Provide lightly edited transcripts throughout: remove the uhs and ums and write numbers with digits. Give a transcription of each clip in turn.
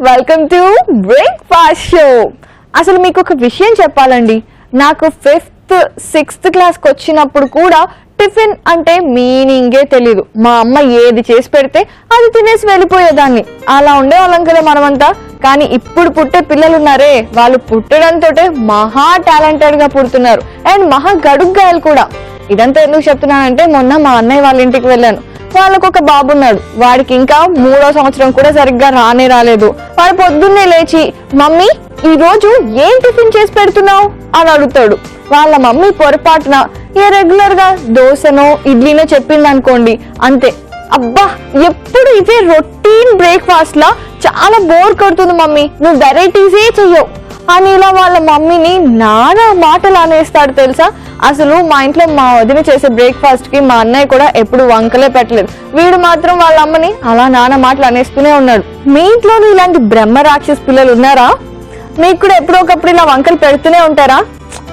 Welcome to breakfast show. అసలు మీకు ఒక విషయం చెప్పాలండి, నాకు 5th 6th క్లాస్కి వచ్చినప్పుడు కూడా టిఫిన్ అంటే మీనింగే తెలీదు. మా అమ్మ ఏది చేసి పెడితే అది తినేసి వెళ్ళిపోయేదాన్ని. అలా ఉండేవాళ్ళం కదా మనమంతా. కానీ ఇప్పుడు పుట్టే పిల్లలు ఉన్నారే, వాళ్ళు పుట్టడంతో మహా టాలెంటెడ్ గా పుడుతున్నారు అండ్ మహా గడుగ్గాయలు కూడా. ఇదంతా ఎందుకు చెప్తున్నానంటే, మొన్న మా అన్నయ్య వాళ్ళ ఇంటికి వెళ్ళాను. వాళ్ళకు ఒక బాబు ఉన్నాడు, వాడికి ఇంకా 3వ సంవత్సరం కూడా సరిగ్గా రాలేదు. వాడు పొద్దున్నే లేచి, మమ్మీ ఈ రోజు ఏం టిఫిన్ చేసి పెడుతున్నావు అని అడుగుతాడు. వాళ్ళ మమ్మీ పొరపాటున రెగ్యులర్ గా దోశనో ఇడ్లీనో చెప్పింది అనుకోండి, అంతే. అబ్బా ఎప్పుడు ఇవే రొటీన్ బ్రేక్ఫాస్ట్ లా చాలా బోర్ కొడుతుంది మమ్మీ, నువ్వు వెరైటీసే చెయ్యవు అని ఇలా వాళ్ళ మమ్మీని నానా మాటలు అనేస్తాడు తెలుసా. అసలు మా ఇంట్లో మా వదిన చేసే బ్రేక్ఫాస్ట్ కి మా అన్నయ్య కూడా ఎప్పుడు వంకలే పెట్టలేదు. వీడు మాత్రం వాళ్ళ అమ్మని అలా నానా మాటలు అనేస్తూనే ఉన్నాడు. మీ ఇంట్లోనూ ఇలాంటి బ్రహ్మ రాక్షస్ పిల్లలు ఉన్నారా? మీకు కూడా ఎప్పుడో ఒకప్పుడు ఇలా వంకలు పెడుతూనే ఉంటారా?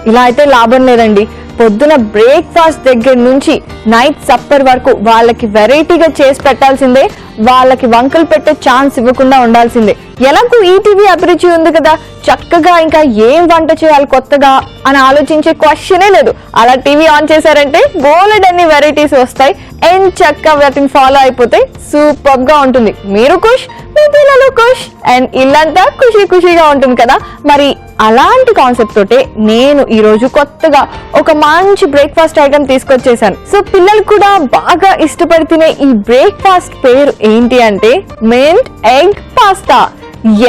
ఇలా అయితే లాభం లేదండి. పొద్దున బ్రేక్ఫాస్ట్ దగ్గర నుంచి నైట్ సప్పర్ వరకు వాళ్ళకి వెరైటీగా చేసి పెట్టాల్సిందే. వాళ్ళకి వంకలు పెట్టే ఛాన్స్ ఇవ్వకుండా ఉండాల్సిందే. ఎలాగూ ఈటీవీ అభిరుచి ఉంది కదా, చక్కగా ఇంకా ఏం వంట చేయాలి కొత్తగా అని ఆలోచించే క్వశ్చనే లేదు. అలా టీవీ ఆన్ చేశారంటే బోలెడ్ అన్ని వెరైటీస్ వస్తాయి అండ్ చక్కగా వాటిని ఫాలో అయిపోతే సూపర్ గా ఉంటుంది. మీరు ఖుష్, మీ పిల్లలు ఖుష్ అండ్ ఇల్లంతా ఖుషీగా ఉంటుంది కదా. మరి అలాంటి కాన్సెప్ట్ తోటే నేను ఈ రోజు కొత్తగా ఒక మంచి బ్రేక్ఫాస్ట్ ఐటమ్ తీసుకొచ్చేసాను. సో పిల్లలు కూడా బాగా ఇష్టపడి తినే ఈ బ్రేక్ఫాస్ట్ పేరు ఏంటి అంటే మింట్ ఎగ్ పాస్తా.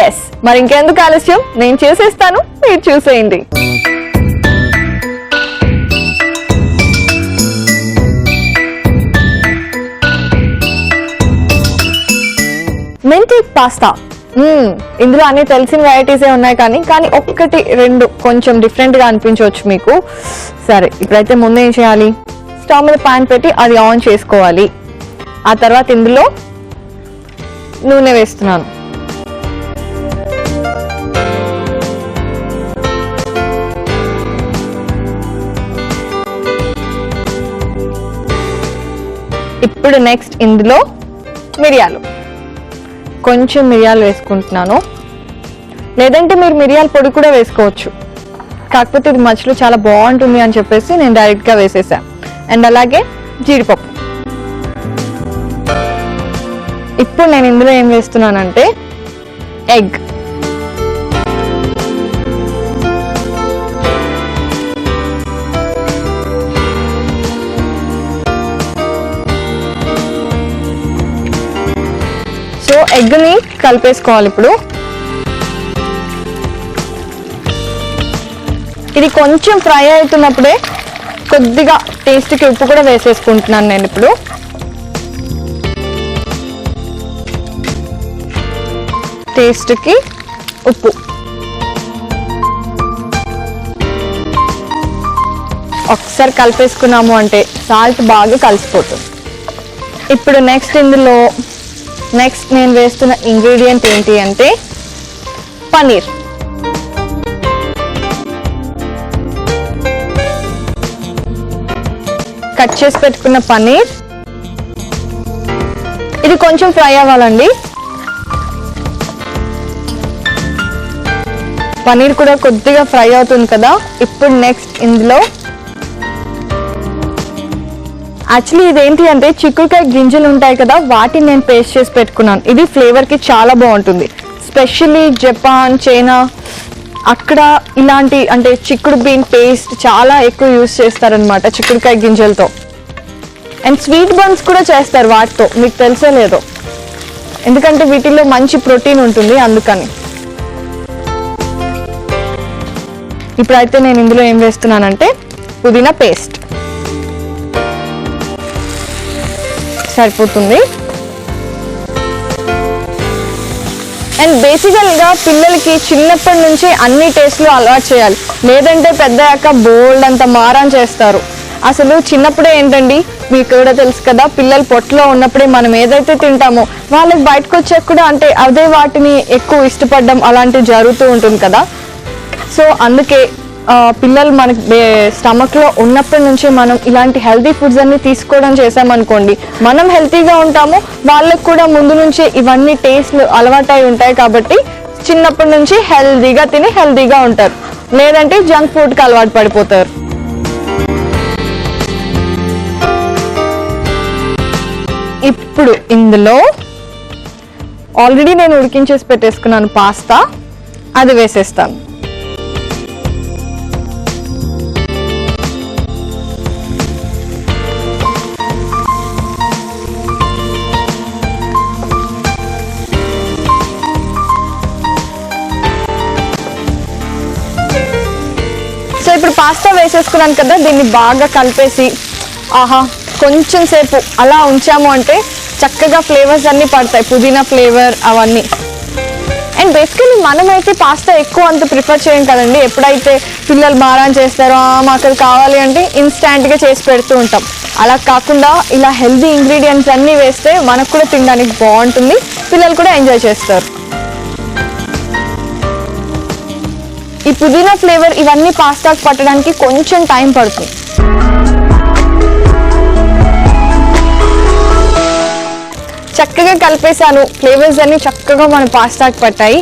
ఎస్, మరి ఇంకెందుకు ఆలస్యం, నేను చేసేస్తాను, మీరు చూసేయండి. మింట్ ఎగ్ పాస్తా, ఇందులో అన్ని తెలిసిన వెరైటీసే ఉన్నాయి కానీ ఒక్కటి రెండు కొంచెం డిఫరెంట్ గా అనిపించవచ్చు మీకు. సరే, ఇప్పుడైతే ముందు ఏం చేయాలి, స్టవ్ మీద పాన్ పెట్టి అది ఆన్ చేసుకోవాలి. ఆ తర్వాత ఇందులో నూనె వేస్తున్నాను. ఇప్పుడు నెక్స్ట్ ఇందులో మిరియాలు, కొంచెం మిరియాలు వేసుకుంటున్నాను. లేదంటే మీరు మిరియాల పొడి కూడా వేసుకోవచ్చు, కాకపోతే ఇది మధ్యలో చాలా బాగుంటుంది అని చెప్పేసి నేను డైరెక్ట్ గా వేసేసాను. అండ్ అలాగే జీడిపప్పు. ఇప్పుడు నేను ఇందులో ఏం వేస్తున్నానంటే ఎగ్. సో ఎగ్ ని కలిపేసుకోవాలి. ఇప్పుడు ఇది కొంచెం ఫ్రై అవుతున్నప్పుడే కొద్దిగా టేస్ట్కి ఉప్పు కూడా వేసేసుకుంటున్నాను నేను. ఇప్పుడు టేస్ట్కి ఉప్పు, ఒకసారి కలిపేసుకున్నాము అంటే సాల్ట్ బాగా కలిసిపోతుంది. ఇప్పుడు ఇందులో నెక్స్ట్ నేను వేస్తున్న ఇంగ్రీడియంట్ ఏంటి అంటే పన్నీర్. కట్ చేసి పెట్టుకున్న పన్నీర్, ఇది కొంచెం ఫ్రై అవ్వాలండి. పన్నీర్ కూడా కొద్దిగా ఫ్రై అవుతుంది కదా. ఇప్పుడు నెక్స్ట్ ఇందులో యాక్చువల్లీ ఇదేంటి అంటే చిక్కుడుకాయ గింజలు ఉంటాయి కదా, వాటిని నేను పేస్ట్ చేసి పెట్టుకున్నాను. ఇది ఫ్లేవర్ కి చాలా బాగుంటుంది. స్పెషల్లీ జపాన్, చైనా అక్కడ ఇలాంటి అంటే చిక్కుడు బీన్ పేస్ట్ చాలా ఎక్కువ యూస్ చేస్తారనమాట చిక్కుడుకాయ గింజలతో. అండ్ స్వీట్ బన్స్ కూడా చేస్తారు వాటితో, మీకు తెలిసే లేదో, ఎందుకంటే వీటిల్లో మంచి ప్రోటీన్ ఉంటుంది అందుకని. ఇప్పుడైతే నేను ఇందులో ఏం వేస్తున్నానంటే పుదీనా పేస్ట్ సరిపోతుంది. అండ్ బేసికల్ గా పిల్లలకి చిన్నప్పటి నుంచి అన్ని టేస్ట్లు అలవాటు చేయాలి, లేదంటే పెద్దయ్యాక బోల్డ్ అంత మారాన్ చేస్తారు. అసలు చిన్నప్పుడే ఏంటండి, మీకు కూడా తెలుసు కదా, పిల్లలు పొట్టలో ఉన్నప్పుడే మనం ఏదైతే తింటామో వాళ్ళకి బయటకు వచ్చాక కూడా అంటే అదే వాటిని ఎక్కువ ఇష్టపడడం అలాంటివి జరుగుతూ ఉంటుంది కదా. సో అందుకే పిల్లలు మనకి స్టమక్ లో ఉన్నప్పటి నుంచి మనం ఇలాంటి హెల్తీ ఫుడ్స్ అన్ని తీసుకోవడం చేసామనుకోండి, మనం హెల్తీగా ఉంటాము, వాళ్ళకు కూడా ముందు నుంచి ఇవన్నీ టేస్ట్లు అలవాటై ఉంటాయి కాబట్టి చిన్నప్పటి నుంచి హెల్తీగా తిని హెల్తీగా ఉంటారు. లేదంటే జంక్ ఫుడ్కి అలవాటు పడిపోతారు. ఇప్పుడు ఇందులో ఆల్రెడీ నేను ఉడికించేసి పెట్టేసుకున్నాను పాస్తా, అది వేసేస్తాను. సో ఇప్పుడు పాస్తా వేసేసుకున్నాను కదా, దీన్ని బాగా కలిపేసి కొంచెం సేపు అలా ఉంచాము అంటే చక్కగా ఫ్లేవర్స్ అన్నీ పడతాయి, పుదీనా ఫ్లేవర్ అవన్నీ. అండ్ బేసికలీ మనమైతే పాస్తా ఎక్కువ అంత ప్రిఫర్ చేయం కదండి. ఎప్పుడైతే పిల్లలు మారాన్ చేస్తారో మాకు అది కావాలి అంటే ఇన్స్టాంట్గా చేసి పెడుతూ ఉంటాం. అలా కాకుండా ఇలా హెల్దీ ఇంగ్రీడియంట్స్ అన్నీ వేస్తే మనకు కూడా తినడానికి బాగుంటుంది, పిల్లలు కూడా ఎంజాయ్ చేస్తారు. ఈ పుదీనా ఫ్లేవర్ ఇవన్నీ పాస్తాకు పట్టడానికి కొంచెం టైం పడుతుంది. చక్కగా కలిపేసాను, ఫ్లేవర్స్ అన్ని చక్కగా మన పాస్తాకి పట్టాయి.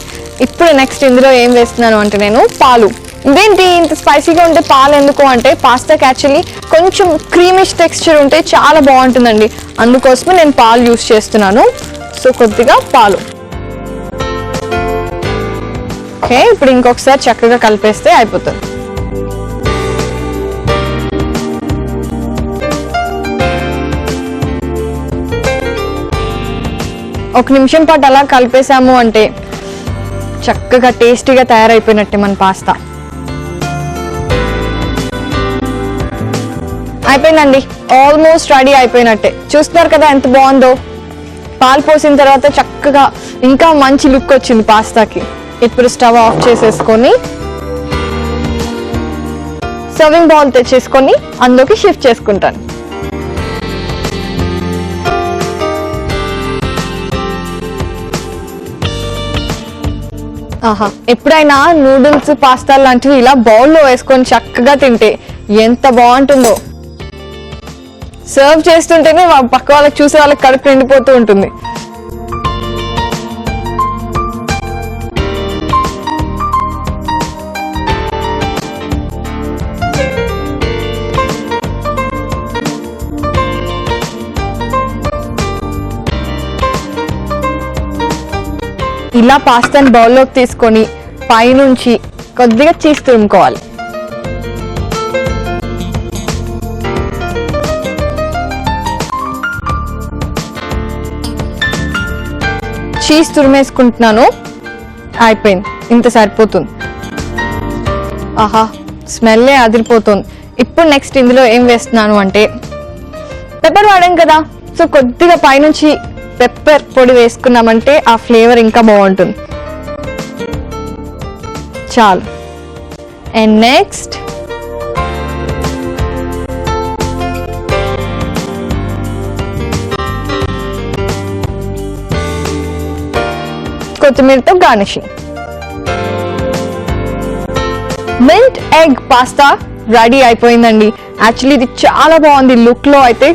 ఇప్పుడు నెక్స్ట్ ఇందులో ఏం వేస్తున్నాను అంటే నేను పాలు. ఇదేంటి ఇంత స్పైసీగా ఉంటే పాలు ఎందుకు అంటే పాస్తాకి యాక్చువల్లీ కొంచెం క్రీమిష్ టెక్స్చర్ ఉంటే చాలా బాగుంటుందండి, అందుకోసమే నేను పాలు యూస్ చేస్తున్నాను. సో కొద్దిగా పాలు. ఓకే, ఇప్పుడు ఇంకొకసారి చక్కగా కలిపేస్తే అయిపోతుంది. ఒక నిమిషం పాటు అలా కలిపేసాము అంటే చక్కగా టేస్టీగా తయారైపోయినట్టే మన పాస్తా. అయిపోయిందండి, ఆల్మోస్ట్ రెడీ అయిపోయినట్టే. చూస్తున్నారు కదా ఎంత బాగుందో. పాలు పోసిన తర్వాత చక్కగా ఇంకా మంచి లుక్ వచ్చింది పాస్తాకి. ఇప్పుడు స్టవ్ ఆఫ్ చేసేసుకొని సర్వింగ్ బౌల్ తెచ్చేసుకొని అందులోకి షిఫ్ట్ చేసుకుంటాను. ఎప్పుడైనా నూడిల్స్ పాస్తా లాంటివి ఇలా బౌల్లో వేసుకొని చక్కగా తింటే ఎంత బాగుంటుందో. సర్వ్ చేస్తుంటేనే పక్క వాళ్ళకి చూసే వాళ్ళకి కడుపు నిండిపోతూ ఉంటుంది. ఇలా పాస్తాని బౌల్లోకి తీసుకొని పైనుంచి కొద్దిగా చీజ్ తురుముకోవాలి. చీజ్ తురిమేసుకుంటున్నాను. అయిపోయింది, ఇంత సరిపోతుంది. స్మెల్లే అదిరిపోతుంది. ఇప్పుడు నెక్స్ట్ ఇందులో ఏం వేస్తున్నాను అంటే పెప్పర్ వాడాం కదా, సో కొద్దిగా పైనుంచి పెప్పర్ పొడి వేసుకున్నామంటే ఆ ఫ్లేవర్ ఇంకా బాగుంటుంది. చాలు. అండ్ నెక్స్ట్ కొత్తిమీరతో garnishing. Mint egg pasta ready అయిపోయిందండి. యాక్చువల్లీ ఇది చాలా బాగుంది. లుక్ లో అయితే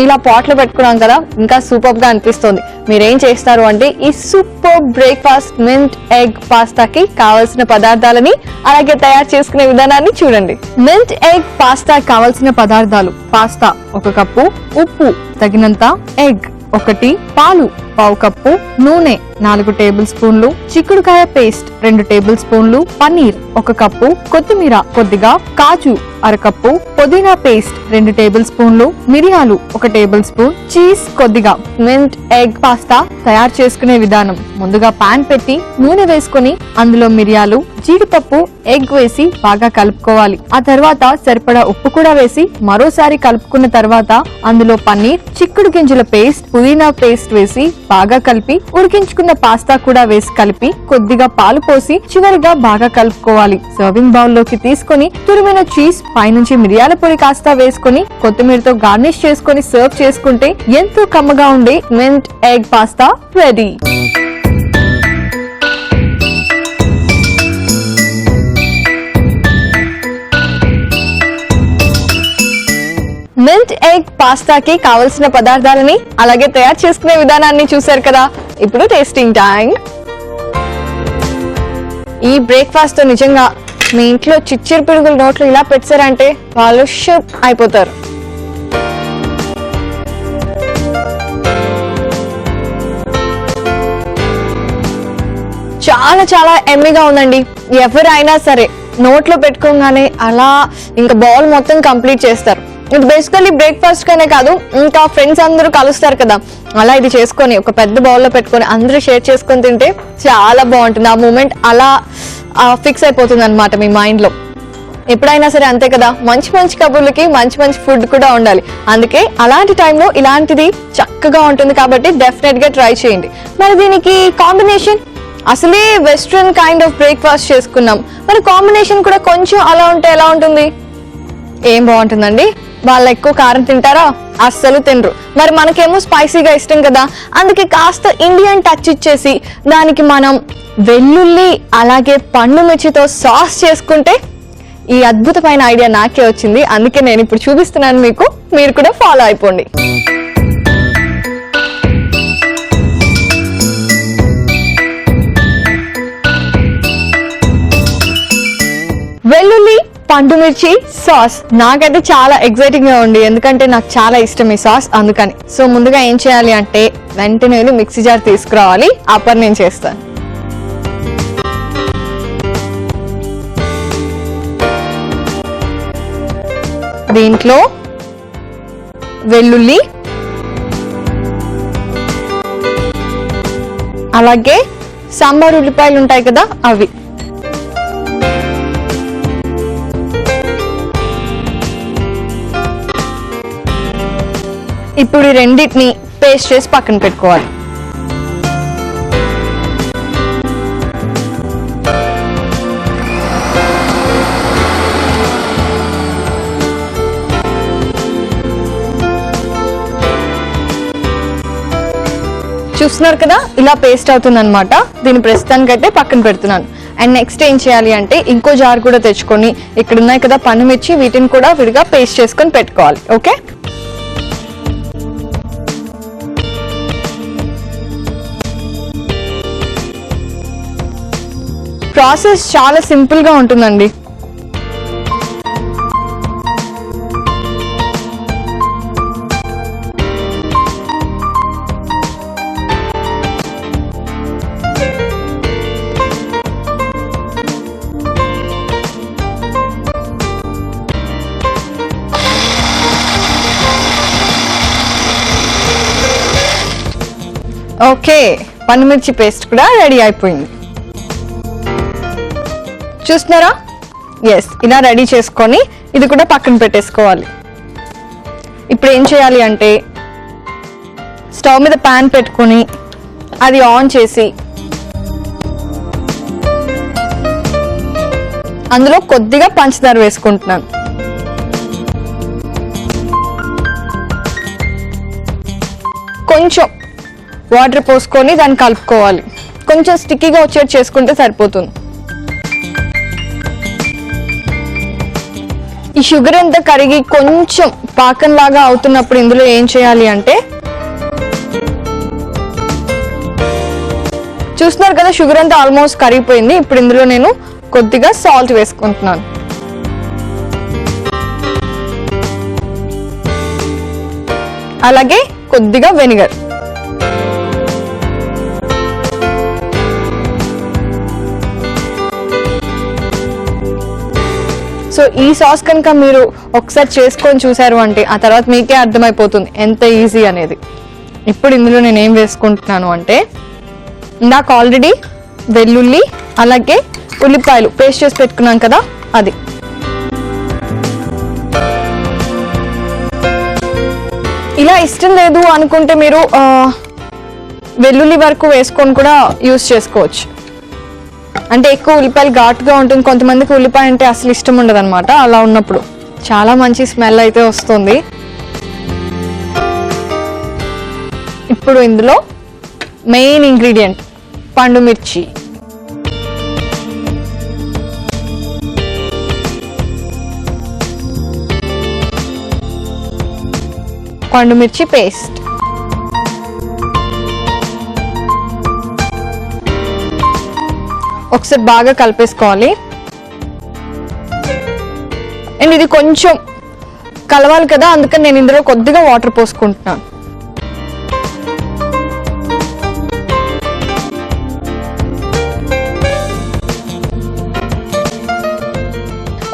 ఇలా పాట్ లో పెట్టుకున్నాం కదా, ఇంకా సూపర్ గా అనిపిస్తుంది. మీరేం చేస్తారు అంటే ఈ సూపర్ బ్రేక్ఫాస్ట్ మింట్ ఎగ్ పాస్తాకి కావాల్సిన పదార్థాలని అలాగే తయారు చేసుకునే విధానాన్ని చూడండి. మింట్ ఎగ్ పాస్తా కావాల్సిన పదార్థాలు: పాస్తా 1 కప్పు, ఉప్పు తగినంత, ఎగ్ 1, పాలు 1/2 కప్పు, నూనె 4 టేబుల్ స్పూన్లు, చిక్కుడుకాయ పేస్ట్ 2 టేబుల్ స్పూన్లు, పన్నీర్ 1 కప్పు, కొత్తిమీర కొద్దిగా, కాజు 1/2 కప్పు, పుదీనా పేస్ట్ 2 టేబుల్ స్పూన్లు, మిరియాలు 1 టేబుల్ స్పూన్, చీజ్ కొద్దిగా. మింట్ ఎగ్ పాస్తా తయారు చేసుకునే విధానం: ముందుగా పాన్ పెట్టి నూనె వేసుకొని అందులో మిరియాలు, జీడిపప్పు, ఎగ్ వేసి బాగా కలుపుకోవాలి. ఆ తర్వాత సరిపడా ఉప్పు కూడా వేసి మరోసారి కలుపుకున్న తర్వాత అందులో పన్నీర్, చిక్కుడు గింజల పేస్ట్, పుదీనా పేస్ట్ వేసి బాగా కలిపి ఉడికించుకున్న పాస్తా కూడా వేసి కలిపి కొద్దిగా పాలు పోసి చివరిగా బాగా కలుపుకోవాలి. సర్వింగ్ బౌల్ లోకి తీసుకొని తురిమిన చీజ్, పైనుంచి మిరియాల పొడి కాస్త వేసుకొని కొత్తిమీరతో గార్నిష్ చేసుకొని సర్వ్ చేసుకుంటే ఎంతో కమ్మగా ఉండే mint egg pasta ready. మిల్ట్ egg పాస్తాకి కావలసిన పదార్థాలని అలాగే తయారు చేసుకునే విధానాన్ని చూశారు కదా. ఇప్పుడు టేస్టింగ్ టైం. ఈ బ్రేక్ఫాస్ట్ తో నిజంగా మీ ఇంట్లో చిచ్చిరి పిడుగులు నోట్లు ఇలా పెట్టారంటే వాళ్ళు షుప్ అయిపోతారు. చాలా చాలా ఎమ్మీగా ఉందండి. ఎవరైనా సరే నోట్లో పెట్టుకోగానే అలా ఇంకా బౌల్ మొత్తం కంప్లీట్ చేస్తారు. ఇది బేసికలీ బ్రేక్ఫాస్ట్ గానే కాదు, ఇంకా ఫ్రెండ్స్ అందరూ కలుస్తారు కదా, అలా ఇది చేసుకొని ఒక పెద్ద బౌల్లో పెట్టుకొని అందరూ షేర్ చేసుకొని తింటే చాలా బాగుంటుంది. ఆ మూమెంట్ అలా ఫిక్స్ అయిపోతుంది అనమాట మీ మైండ్ లో. ఎప్పుడైనా సరే అంతే కదా, మంచి మంచి కబుర్లకి మంచి మంచి ఫుడ్ కూడా ఉండాలి. అందుకే అలాంటి టైంలో ఇలాంటిది చక్కగా ఉంటుంది కాబట్టి డెఫినెట్ గా ట్రై చేయండి. మరి దీనికి కాంబినేషన్, అసలే వెస్ట్రన్ కైండ్ ఆఫ్ బ్రేక్ఫాస్ట్ చేసుకున్నాం, మరి కాంబినేషన్ కూడా కొంచెం అలా ఉంటే ఎలా ఉంటుంది? ఏం బాగుంటుందండి. వాళ్ళు ఎక్కువ కారం తింటారా? అస్సలు తినరు. మరి మనకేమో స్పైసీగా ఇష్టం కదా, అందుకే కాస్త ఇండియన్ టచ్ ఇచ్చేసి దానికి మనం వెల్లుల్లి అలాగే పండు మిర్చితో సాస్ చేసుకుంటే ఈ అద్భుతమైన ఐడియా నాకే వచ్చింది. అందుకే నేను ఇప్పుడు చూపిస్తున్నాను మీకు, మీరు కూడా ఫాలో అయిపోండి. వెల్లుల్లి పండు మిర్చి సాస్ నాకైతే చాలా ఎక్సైటింగ్ గా ఉంది, ఎందుకంటే నాకు చాలా ఇష్టం ఈ సాస్, అందుకని. సో ముందుగా ఏం చేయాలి అంటే వెంటనే మిక్సీ జార్ తీసుకురావాలి. ఆ పని నేను చేస్తాను. దీంట్లో వెల్లుల్లి అలాగే సాంబార్ ఉల్లిపాయలు ఉంటాయి కదా అవి, ఇప్పుడు ఈ రెండింటిని పేస్ట్ చేసి పక్కన పెట్టుకోవాలి. చూస్తున్నారు కదా, ఇలా పేస్ట్ అవుతుంది అనమాట. దీని ప్రస్తుతానికి అయితే పక్కన పెడుతున్నాను. అండ్ నెక్స్ట్ ఏం చేయాలి అంటే ఇంకో జార్ కూడా తెచ్చుకొని ఇక్కడ ఉన్నాయి కదా పండుమిర్చి, వీటిని కూడా విడిగా పేస్ట్ చేసుకొని పెట్టుకోవాలి. ఓకే, ప్రాసెస్ చాలా సింపుల్ గా ఉంటుందండి. ఓకే, పండుమిర్చి పేస్ట్ కూడా రెడీ అయిపోయింది. చూస్తున్నారా? ఎస్, ఇలా రెడీ చేసుకొని ఇది కూడా పక్కన పెట్టేసుకోవాలి. ఇప్పుడు ఏం చేయాలి అంటే స్టవ్ మీద ప్యాన్ పెట్టుకొని అది ఆన్ చేసి అందులో కొద్దిగా పంచదార వేసుకుంటున్నాను. కొంచెం వాటర్ పోసుకొని దాన్ని కలుపుకోవాలి. కొంచెం స్టిక్కీగా వచ్చేది చేసుకుంటే సరిపోతుంది. ఈ షుగర్ అంతా కరిగి కొంచెం పాకంలాగా అవుతున్నప్పుడు ఇందులో ఏం చేయాలి అంటే, చూస్తున్నారు కదా షుగర్ అంతా ఆల్మోస్ట్ కరిగిపోయింది. ఇప్పుడు ఇందులో నేను కొద్దిగా సాల్ట్ వేసుకుంటున్నాను. అలాగే కొద్దిగా వెనిగర్. సో ఈ సాస్ కనుక మీరు ఒకసారి చేసుకొని చూసారు అంటే ఆ తర్వాత మీకే అర్థమైపోతుంది ఎంత ఈజీ అనేది. ఇప్పుడు ఇందులో నేను ఏం వేసుకుంటున్నాను అంటే, ఇందాక ఆల్రెడీ వెల్లుల్లి అలాగే ఉల్లిపాయలు పేస్ట్ చేసి పెట్టుకున్నాను కదా అది. ఇలా ఇష్టం లేదు అనుకుంటే మీరు వెల్లుల్లి వరకు వేసుకొని కూడా యూస్ చేసుకోవచ్చు. అంటే ఎక్కువ ఉల్లిపాయలు ఘాటుగా ఉంటుంది, కొంతమందికి ఉల్లిపాయ అంటే అసలు ఇష్టం ఉండదు అనమాట. అలా ఉన్నప్పుడు చాలా మంచి స్మెల్ అయితే వస్తుంది. ఇప్పుడు ఇందులో మెయిన్ ఇంగ్రీడియంట్ పండు మిర్చి. పండుమిర్చి పేస్ట్, ఒకసారి బాగా కలిపేసుకోవాలి. అండ్ ఇది కొంచెం కలవాలి కదా, అందుకని నేను ఇందులో కొద్దిగా వాటర్ పోసుకుంటున్నాను.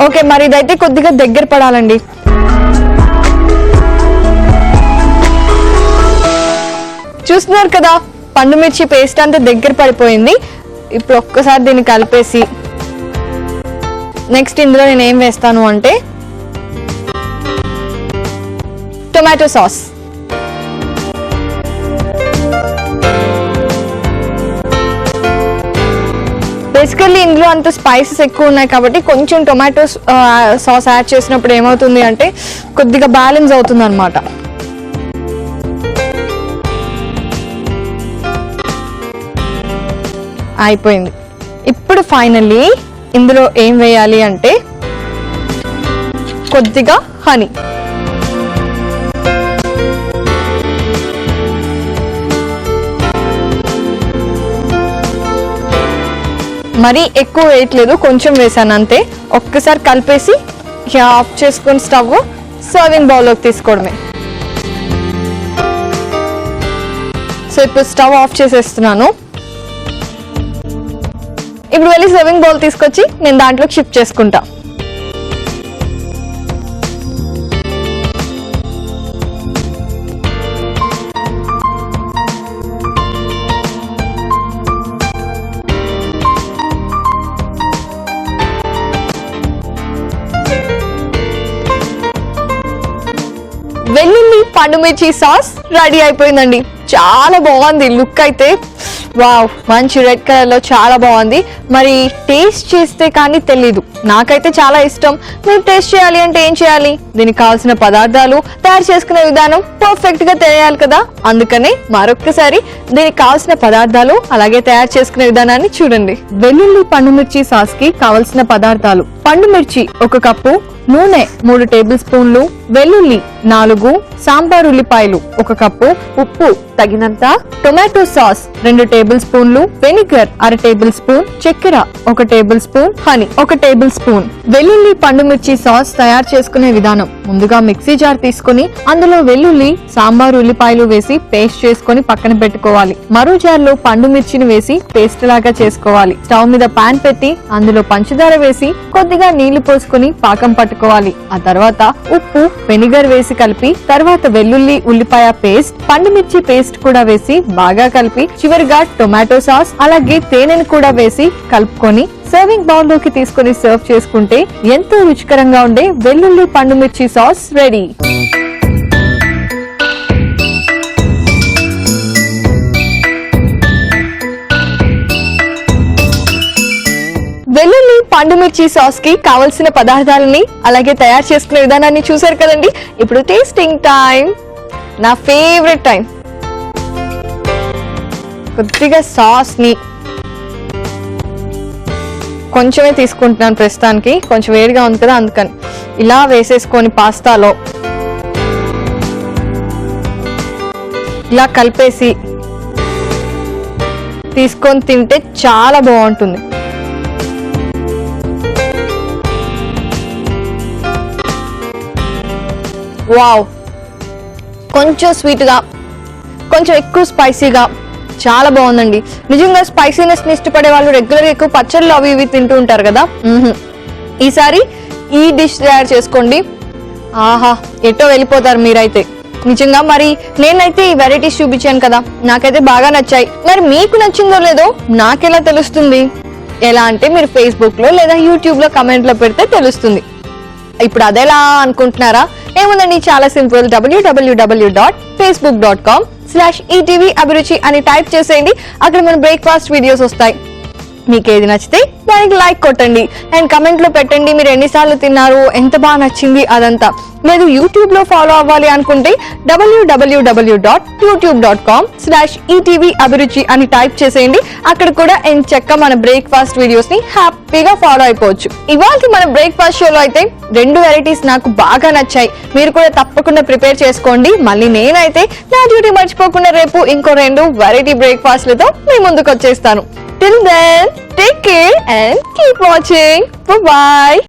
ఓకే, మరి ఇదైతే కొద్దిగా దగ్గర పడాలండి. చూస్తున్నారు కదా, పండుమిర్చి పేస్ట్ అంతా దగ్గర పడిపోయింది. ఇప్పుడు ఒక్కసారి దీన్ని కలిపేసి నెక్స్ట్ ఇందులో నేను ఏం వేస్తాను అంటే టొమాటో సాస్. బేసికల్లీ ఇందులో అంత స్పైసెస్ ఎక్కువ ఉన్నాయి కాబట్టి కొంచెం టొమాటో సాస్ యాడ్ చేసినప్పుడు ఏమవుతుంది అంటే కొద్దిగా బ్యాలెన్స్ అవుతుంది అన్నమాట. అయిపోయింది. ఇప్పుడు ఫైనల్లీ ఇందులో ఏం వేయాలి అంటే కొద్దిగా హనీ. మరీ ఎక్కువ వేయట్లేదు, కొంచెం వేసాను అంతే. ఒక్కసారి కలిపేసి ఆఫ్ చేసుకొని స్టవ్ సర్వింగ్ బౌల్లోకి తీసుకోవడమే. సో ఇప్పుడు స్టవ్ ఆఫ్ చేసేస్తున్నాను. ఇప్పుడు వెళ్ళి సర్వింగ్ బౌల్ తీసుకొచ్చి నేను దాంట్లోకి షిఫ్ట్ చేసుకుంటా. వెల్లుల్లి పండుమిర్చి సాస్ రెడీ అయిపోయిందండి. చాలా బాగుంది లుక్ అయితే. వావ్, మంచి రెడ్ కలర్ లో చాలా బాగుంది. మరి టేస్ట్ చేస్తే కానీ తెలీదు, నాకైతే చాలా ఇష్టం. మీరు టేస్ట్ చేయాలి అంటే ఏం చేయాలి? దీనికి కావాల్సిన పదార్థాలు, తయారు చేసుకునే విధానం పర్ఫెక్ట్ గా తెలియాలి కదా. అందుకనే మరొక్కసారి దీనికి కావాల్సిన పదార్థాలు అలాగే తయారు చేసుకునే విధానాన్ని చూడండి. వెల్లుల్లి పండుమిర్చి సాస్ కి కావలసిన పదార్థాలు: పండుమిర్చి 1 కప్పు, నూనె 3 టేబుల్ స్పూన్లు, వెల్లుల్లి 4, సాంబార్ ఉల్లిపాయలు 1 కప్పు, ఉప్పు తగినంత, టొమాటో సాస్ 2 టేబుల్ స్పూన్లు, వెనిగర్ 1/2 టేబుల్ స్పూన్, చక్కెర 1 table spoon, honey 1 table spoon. వెల్లుల్లి పండుమిర్చి సాస్ తయారు చేసుకునే విధానం: ముందుగా మిక్సీ జార్ తీసుకుని అందులో వెల్లుల్లి, సాంబార్ ఉల్లిపాయలు వేసి పేస్ట్ చేసుకుని పక్కన పెట్టుకోవాలి. మరో జార్ లో పండుమిర్చిని వేసి పేస్ట్ లాగా చేసుకోవాలి. స్టవ్ మీద పాన్ పెట్టి అందులో పంచదార వేసి కొద్దిగా నీళ్లు పోసుకుని పాకం పట్టుకోవాలి. ఆ తర్వాత ఉప్పు, వెనిగర్ వేసి కలిపి తర్వాత వెల్లుల్లి ఉల్లిపాయ పేస్ట్, పండుమిర్చి పేస్ట్ కూడా వేసి బాగా కలిపి చివరిగా టొమాటో సాస్ అలాగే తేనెను కూడా వేసి కలుపుకొని సర్వింగ్ బౌల్ లోకి తీసుకుని సర్వ్ చేసుకుంటే ఎంతో రుచికరంగా ఉండే వెల్లుల్లి పండుమిర్చి సాస్ రెడీ. వెల్లుల్లి పండుమిర్చి సాస్ కి కావలసిన పదార్థాలని అలాగే తయారు చేసుకునే విధానాన్ని చూసారు కదండి. ఇప్పుడు టేస్టింగ్ టైం, నా ఫేవరెట్ టైం. కొద్దిగా సాస్ ని కొంచెమే తీసుకుంటున్నాను ప్రస్తుతానికి, కొంచెం వేడిగా ఉంది కదా అందుకని. ఇలా వేసేసుకొని పాస్తాలో ఇలా కలిపేసి తీసుకొని తింటే చాలా బాగుంటుంది. వావ్, కొంచెం స్వీట్గా, కొంచెం ఎక్కువ స్పైసీగా చాలా బాగుందండి. నిజంగా స్పైసీనెస్ ని ఇష్టపడే వాళ్ళు రెగ్యులర్ గా ఎక్కువ పచ్చళ్ళు అవి ఇవి తింటూ ఉంటారు కదా. ఈసారి ఈ డిష్ తయారు చేసుకోండి. ఆహా, ఎటో వెళ్ళిపోతారు మీరైతే నిజంగా. మరి నేనైతే ఈ వెరైటీస్ చూపించాను కదా, నాకైతే బాగా నచ్చాయి. మరి మీకు నచ్చిందో లేదో నాకెలా తెలుస్తుంది? ఎలా అంటే మీరు ఫేస్బుక్ లో లేదా యూట్యూబ్ లో కమెంట్ లో పెడితే తెలుస్తుంది. ఇప్పుడు అదేలా అనుకుంటున్నారా? ఏముందండి, చాలా సింపుల్. www.facebook.com/ETV Abhiruchi అని టైప్ చేసేయండి. అక్కడ మన బ్రేక్ఫాస్ట్ వీడియోస్ వస్తాయి. మీకు ఏది నచ్చితే దానికి లైక్ కొట్టండి అండ్ కమెంట్ లో పెట్టండి మీరు ఎన్నిసార్లు తిన్నారు, ఎంత బాగా నచ్చింది అదంతా. లేదు యూట్యూబ్ లో ఫాలో అవ్వాలి అనుకుంటే www.youtube.com/ETV అభిరుచి అని టైప్ చేసేయండి. అక్కడ కూడా ఎంచక్క మన బ్రేక్ఫాస్ట్ వీడియోస్ ని హ్యాపీగా ఫాలో అయిపోవచ్చు. ఇవాళ మన బ్రేక్ఫాస్ట్ షోలో అయితే 2 వెరైటీస్ నాకు బాగా నచ్చాయి. మీరు కూడా తప్పకుండా ప్రిపేర్ చేసుకోండి. మళ్ళీ నేనైతే నా డ్యూటీ మర్చిపోకుండా రేపు ఇంకో 2 వెరైటీ బ్రేక్ఫాస్ట్లతో మీ ముందుకు వచ్చేస్తాను. Till then, take care and keep watching. Bye-bye.